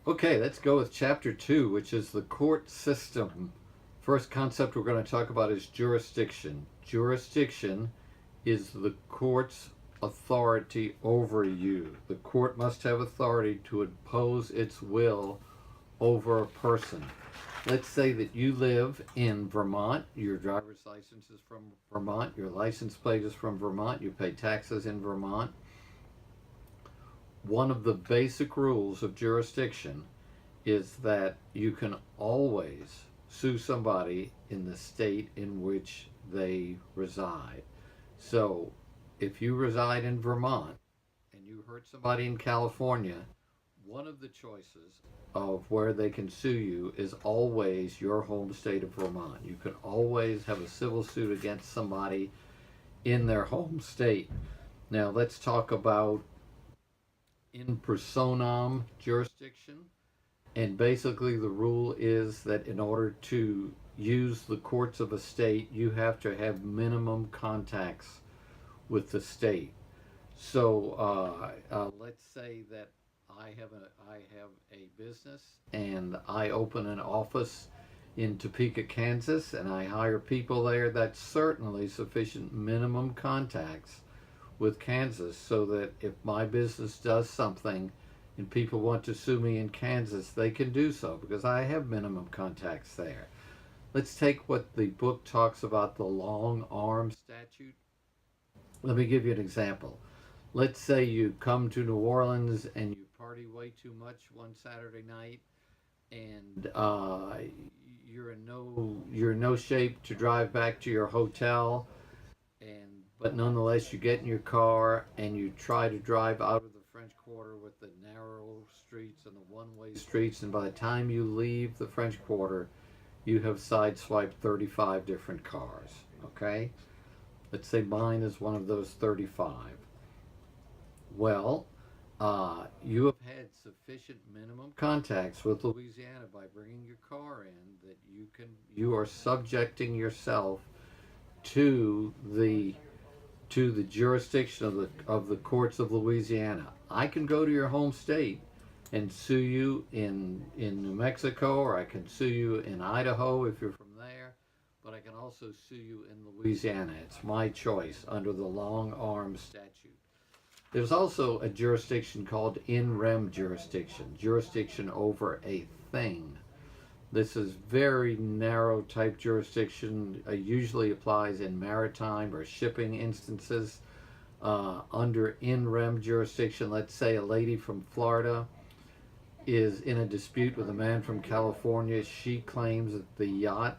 Okay, let's go with chapter 2, which is the court system. First concept we're going to talk about is jurisdiction. Jurisdiction is the court's authority over you. The court must have authority to impose its will over a person. Let's say that you live in Vermont, your driver's license is from Vermont, your license plate is from Vermont, you pay taxes in Vermont. One of the basic rules of jurisdiction is that you can always sue somebody in the state in which they reside. So if you reside in Vermont and you hurt somebody in California, one of the choices of where they can sue you is always your home state of Vermont. You can always have a civil suit against somebody in their home state. Now let's talk about in personam jurisdiction. And basically, the rule is that in order to use the courts of a state, you have to have minimum contacts with the state. So let's say that I have a business and I open an office in Topeka, Kansas, and I hire people there. That's certainly sufficient minimum contacts with Kansas so that if my business does something and people want to sue me in Kansas, they can do so because I have minimum contacts there. Let's take what the book talks about, the long arm statute. Let me give you an example. Let's say you come to New Orleans and you party way too much one Saturday night, and you're in no shape to drive back to your hotel, and but nonetheless you get in your car and you try to drive out of the French Quarter with the narrow streets and the one-way streets, and by the time you leave the French Quarter, you have sideswiped 35 different cars. Okay, let's say mine is one of those 35. Well, you have had sufficient minimum contacts with Louisiana by bringing your car in that you are subjecting yourself to the jurisdiction of the courts of Louisiana. I can go to your home state and sue you in New Mexico, or I can sue you in Idaho if you're from there, but I can also sue you in Louisiana. It's my choice under the long arm statute. There's also a jurisdiction called in rem jurisdiction, jurisdiction over a thing. This is very narrow type jurisdiction, usually applies in maritime or shipping instances. Under in rem jurisdiction, let's say a lady from Florida is in a dispute with a man from California. She claims that the yacht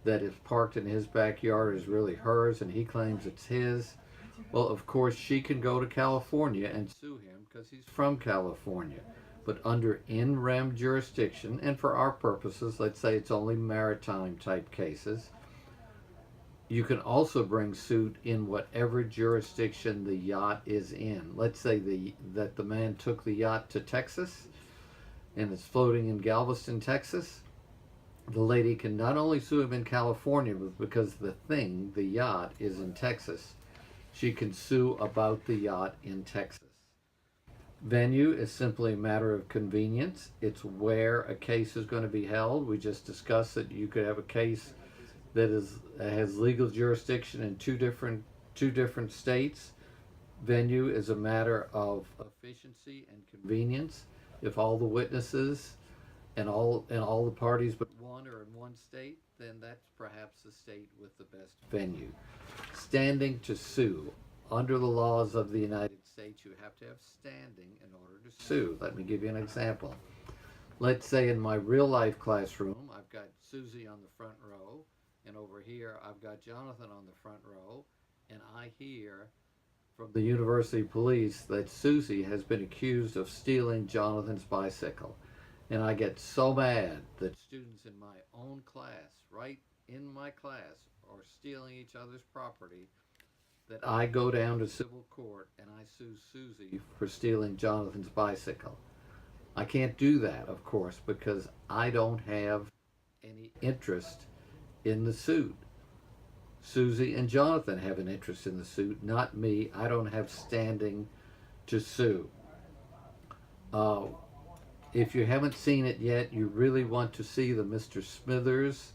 that is parked in his backyard is really hers and he claims it's his. Well, of course, she can go to California and sue him because he's from California. But under in rem jurisdiction, and for our purposes, let's say it's only maritime type cases, you can also bring suit in whatever jurisdiction the yacht is in. Let's say that the man took the yacht to Texas and it's floating in Galveston, Texas. The lady can not only sue him in California, but because the yacht, is in Texas, she can sue about the yacht in Texas. Venue is simply a matter of convenience. It's where a case is going to be held. We just discussed that you could have a case that has legal jurisdiction in two different states. Venue is a matter of efficiency and convenience. If all the witnesses and all the parties but one are in one state, then that's perhaps the state with the best venue. Standing to sue. Under the laws of the United States, you have to have standing in order to sue. Let me give you an example. Let's say in my real life classroom, I've got Susie on the front row, and over here I've got Jonathan on the front row, and I hear from the university police that Susie has been accused of stealing Jonathan's bicycle. And I get so mad that students in my own class, right in my class, are stealing each other's property that I go down to civil court and I sue Susie for stealing Jonathan's bicycle. I can't do that, of course, because I don't have any interest in the suit. Susie and Jonathan have an interest in the suit, not me. I don't have standing to sue. Uh, if you haven't seen it yet, you really want to see the Mr. Smithers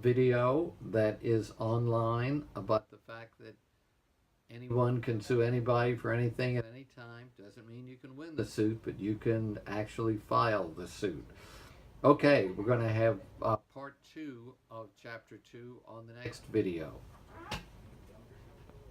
video that is online about the fact that anyone can sue anybody for anything at any time. Doesn't mean you can win the suit, but you can actually file the suit. Okay, we're going to have part 2 of chapter 2 on the next video.